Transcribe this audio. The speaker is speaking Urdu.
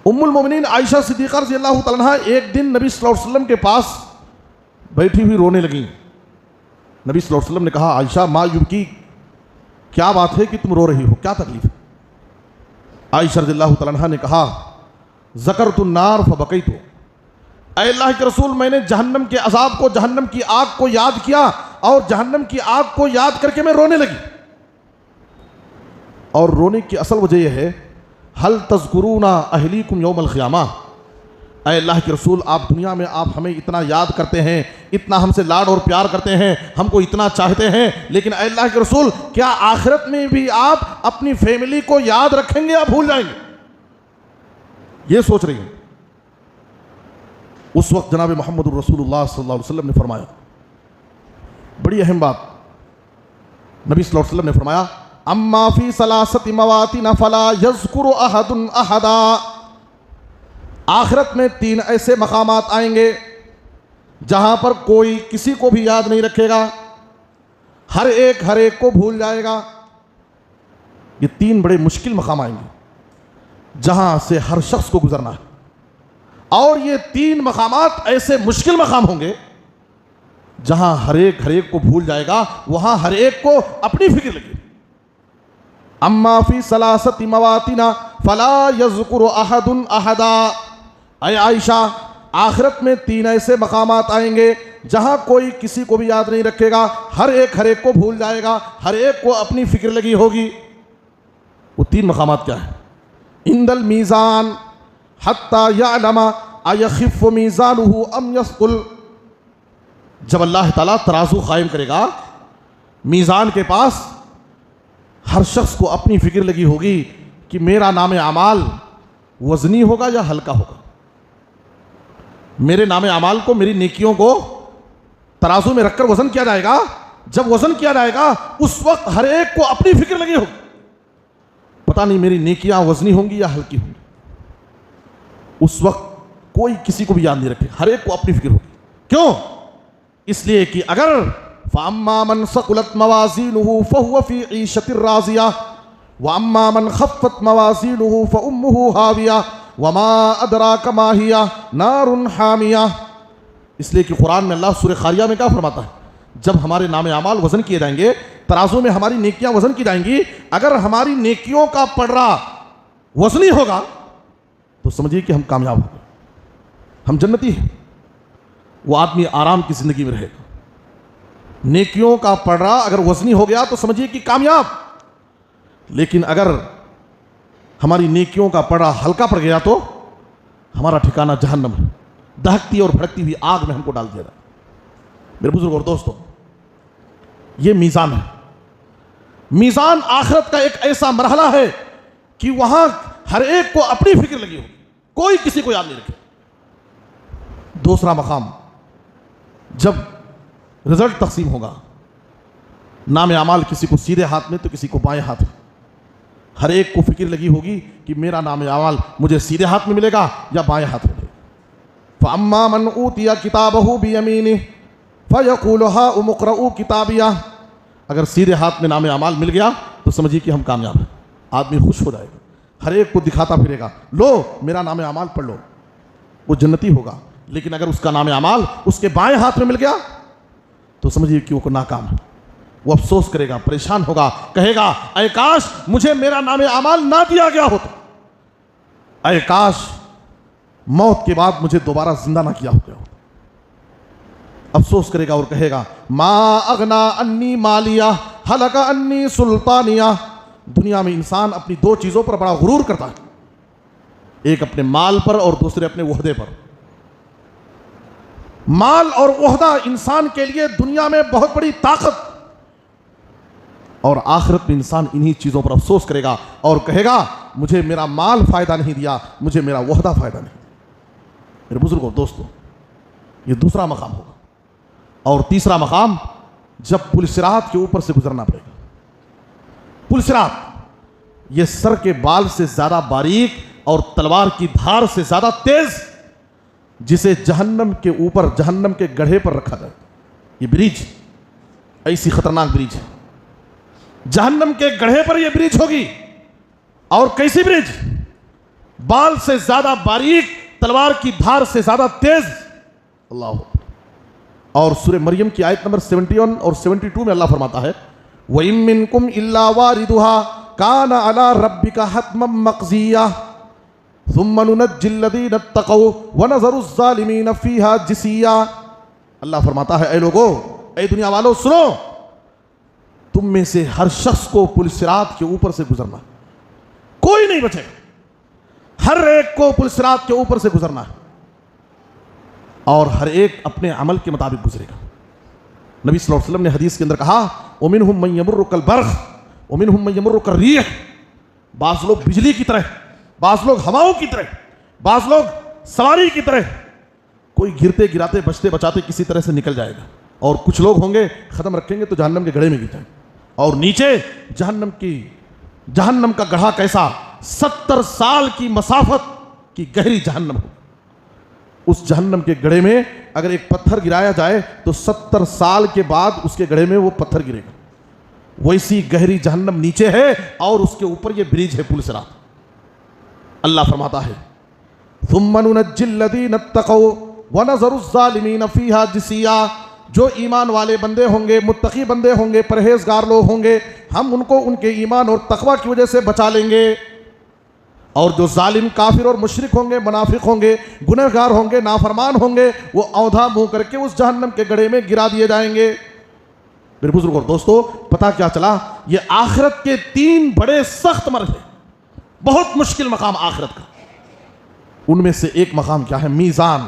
ام المومنین عائشہ صدیقہ رضی اللہ تعالیٰ عنہا ایک دن نبی صلی اللہ علیہ وسلم کے پاس بیٹھی ہوئی رونے لگیں. نبی صلی اللہ علیہ وسلم نے کہا عائشہ ما یبکی، کیا بات ہے کہ تم رو رہی ہو، کیا تکلیف ہے؟ عائشہ رضی اللہ تعالیٰ عنہا نے کہا ذکرت النار فبکیت، اے اللہ کے رسول میں نے جہنم کے عذاب کو، جہنم کی آگ کو یاد کیا اور جہنم کی آگ کو یاد کر کے میں رونے لگی. اور رونے کی اصل وجہ یہ ہے حل تذکرون اہلیکم یوم القیامہ، اے اللہ کے رسول آپ دنیا میں آپ ہمیں اتنا یاد کرتے ہیں، اتنا ہم سے لاڈ اور پیار کرتے ہیں، ہم کو اتنا چاہتے ہیں، لیکن اے اللہ کے رسول کیا آخرت میں بھی آپ اپنی فیملی کو یاد رکھیں گے یا بھول جائیں گے؟ یہ سوچ رہی ہیں. اس وقت جناب محمد الرسول اللہ صلی اللہ علیہ وسلم نے فرمایا بڑی اہم بات. نبی صلی اللہ علیہ وسلم نے فرمایا اما فی ثلاثت مواطن فلا یذکر احد احدا، آخرت میں 3 ایسے مقامات آئیں گے جہاں پر کوئی کسی کو بھی یاد نہیں رکھے گا، ہر ایک کو بھول جائے گا. یہ 3 بڑے مشکل مقام آئیں گے جہاں سے ہر شخص کو گزرنا ہے، اور یہ 3 مقامات ایسے مشکل مقام ہوں گے جہاں ہر ایک کو بھول جائے گا، وہاں ہر ایک کو اپنی فکر لگے. اما فی ثلاثت مواطن فلا یذکر احد احدا، اے عائشہ آخرت میں 3 ایسے مقامات آئیں گے جہاں کوئی کسی کو بھی یاد نہیں رکھے گا، ہر ایک کو بھول جائے گا، ہر ایک کو اپنی فکر لگی ہوگی. وہ 3 مقامات کیا ہیں؟ عند المیزان حتی یعلم ایخف میزانہ ام یثقل، جب اللہ تعالیٰ ترازو قائم کرے گا میزان کے پاس، ہر شخص کو اپنی فکر لگی ہوگی کہ میرا نام اعمال وزنی ہوگا یا ہلکا ہوگا. میرے نام اعمال کو، میری نیکیوں کو ترازو میں رکھ کر وزن کیا جائے گا. جب وزن کیا جائے گا اس وقت ہر ایک کو اپنی فکر لگی ہوگی، پتہ نہیں میری نیکیاں وزنی ہوں گی یا ہلکی ہوں گی. اس وقت کوئی کسی کو بھی یاد نہیں رکھے، ہر ایک کو اپنی فکر ہوگی. کیوں؟ اس لیے کہ اگر فَأَمَّا مَنْ ثَقُلَتْ مَوَازِينُهُ فَهُوَ فِي عِيشَةٍ رَاضِيَةٍ وَأَمَّا مَنْ خَفَّتْ مَوَازِينُهُ فَأُمُّهُ هَاوِيَةٌ وَمَا أَدْرَاكَ مَا هِيَ نَارٌ حَامِيَةٌ. اس لیے کہ قرآن میں اللہ سورہ خاریہ میں کیا فرماتا ہے؟ جب ہمارے نام اعمال وزن کیے جائیں گے، ترازو میں ہماری نیکیاں وزن کی جائیں گی، اگر ہماری نیکیوں کا پڑھا وزنی ہوگا تو سمجھیے کہ ہم کامیاب ہوں گے، ہم جنتی ہیں. وہ آدمی آرام کی زندگی میں رہے گا. نیکیوں کا پڑھا اگر وزنی ہو گیا تو سمجھیے کہ کامیاب. لیکن اگر ہماری نیکیوں کا پڑھا ہلکا پڑ گیا تو ہمارا ٹھکانہ جہنم ہے، دہکتی اور بھڑکتی ہوئی آگ میں ہم کو ڈال دیا جائے. میرے بزرگ اور دوستوں، یہ میزان ہے. میزان آخرت کا ایک ایسا مرحلہ ہے کہ وہاں ہر ایک کو اپنی فکر لگی ہو، کوئی کسی کو یاد نہیں رکھے. دوسرا مقام، جب رزلٹ تقسیم ہوگا، نام اعمال کسی کو سیدھے ہاتھ میں تو کسی کو بائیں ہاتھ میں، ہر ایک کو فکر لگی ہوگی کہ میرا نام اعمال مجھے سیدھے ہاتھ میں ملے گا یا بائیں ہاتھ میں ملے گا. فَأَمَّا مَنْ أُوتِيَ كِتَابَهُ بِيَمِينِهِ فَيَقُولُ هَاؤُمُ اقْرَءُوا كِتَابِيَهْ، اگر سیدھے ہاتھ میں نام اعمال مل گیا تو سمجھیے کہ ہم کامیاب ہیں. آدمی خوش ہو جائے گا، ہر ایک کو دکھاتا پھرے گا، لو میرا نام اعمال پڑھ لو. وہ جنتی ہوگا. لیکن اگر اس کا نام اعمال اس کے بائیں ہاتھ میں مل گیا تو سمجھیے کہ وہ ناکام ہے. وہ افسوس کرے گا، پریشان ہوگا، کہے گا اے کاش مجھے میرا نام اعمال نہ دیا گیا ہوتا، اے کاش موت کے بعد مجھے دوبارہ زندہ نہ کیا گیا ہوتا. افسوس کرے گا اور کہے گا ما اغنا انی مالیہ ہلک انی سلطانیہ. دنیا میں انسان اپنی 2 چیزوں پر بڑا غرور کرتا ہے، ایک اپنے مال پر اور دوسرے اپنے وحدے پر. مال اور عہدہ انسان کے لیے دنیا میں بہت بڑی طاقت، اور آخرت میں انسان انہی چیزوں پر افسوس کرے گا اور کہے گا مجھے میرا مال فائدہ نہیں دیا، مجھے میرا وحدہ فائدہ نہیں دیا. میرے بزرگوں دوستوں، یہ دوسرا مقام ہوگا. اور تیسرا مقام، جب پل صراط کے اوپر سے گزرنا پڑے گا. پل صراط یہ سر کے بال سے زیادہ باریک اور تلوار کی دھار سے زیادہ تیز، جسے جہنم کے اوپر، جہنم کے گڑھے پر رکھا جائے. یہ بریج ایسی خطرناک بریج ہے، جہنم کے گڑھے پر یہ بریج ہوگی. اور کیسی بریج؟ بال سے زیادہ باریک، تلوار کی دھار سے زیادہ تیز. اللہ. اور سورہ مریم کی آیت نمبر 71 اور 72 میں اللہ فرماتا ہے وَإِن مِّنكُمْ إِلَّا وَارِدُهَا كَانَ عَلَى رَبِّكَ حَتْمًا مَّقْضِيًّا ثُمَّ نُنَجِّي الَّذِينَ اتَّقَوْا وَنَذَرُ الظَّالِمِينَ فِيهَا جِثِيًّا. اللہ فرماتا ہے اے لوگو، اے دنیا والو سنو، تم میں سے ہر شخص کو پل صراط کے اوپر سے گزرنا، کوئی نہیں بچے، ہر ایک کو پل صراط کے اوپر سے گزرنا ہے، اور ہر ایک اپنے عمل کے مطابق گزرے گا. نبی صلی اللہ علیہ وسلم نے حدیث کے اندر کہا وَمِنْهُمْ مَنْ يَمُرُّ كَالْبَرْقِ وَمِنْهُمْ مَنْ يَمُرُّ كَالرِّيحِ. بعض لوگ بجلی کی طرح، بعض لوگ ہواؤں کی طرح، بعض لوگ سواری کی طرح، کوئی گرتے گراتے بچتے بچاتے کسی طرح سے نکل جائے گا، اور کچھ لوگ ہوں گے قدم رکھیں گے تو جہنم کے گڑھے میں گر جائیں گے. اور نیچے جہنم کا گڑھا کیسا، 70 سال کی مسافت کی گہری جہنم ہو. اس جہنم کے گڑھے میں اگر ایک پتھر گرایا جائے تو 70 سال کے بعد اس کے گڑھے میں وہ پتھر گرے گا. ویسی گہری جہنم نیچے ہے اور اس کے اوپر یہ برج ہے پل صراط. اللہ فرماتا ہے ثُمَّ نُنَجِّي الَّذِينَ اتَّقَوْا وَنَذَرُ الظَّالِمِينَ فِيهَا جِثِيًّا. جو ایمان والے بندے ہوں گے، متقی بندے ہوں گے، پرہیزگار لوگ ہوں گے، ہم ان کو ان کے ایمان اور تقوی کی وجہ سے بچا لیں گے. اور جو ظالم کافر اور مشرک ہوں گے، منافق ہوں گے، گنہگار ہوں گے، نافرمان ہوں گے، وہ اوندھا منہ کر کے اس جہنم کے گڑھے میں گرا دیے جائیں گے. میرے بزرگ اور دوستو، پتہ کیا چلا؟ یہ آخرت کے 3 بڑے سخت مرحلے، بہت مشکل مقام آخرت کا، ان میں سے ایک مقام کیا ہے؟ میزان.